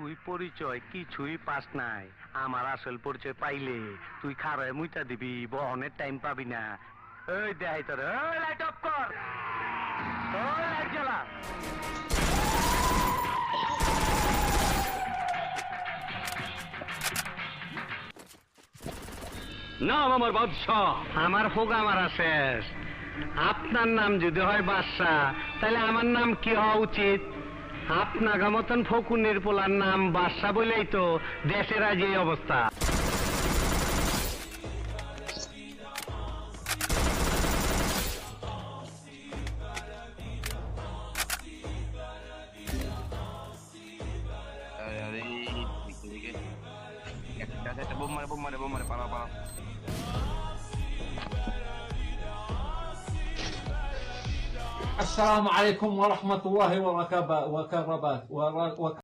তুই পরিচয় কিছুই পাস নাই। আমার আসল পরিচয় পাইলে তুই খারায় মুইতা দিবি, বহনের টাইম পাবি না। এই দেখাই তোর, লাইট অফ কর, লাইট জ্বালা। নাম আমার বাদশাহ। আমার হোগা মারা শেষ। আপনার নাম যদি হয় বাদশাহ, তাহলে আমার নাম কি হওয়া উচিত? আপনার মতন ফকুনের পোলার নাম বাদশাহ বলেই তো দেশের আজ এই অবস্থা। বোম মারে পালা পালা। السلام عليكم ورحمة الله وبركاته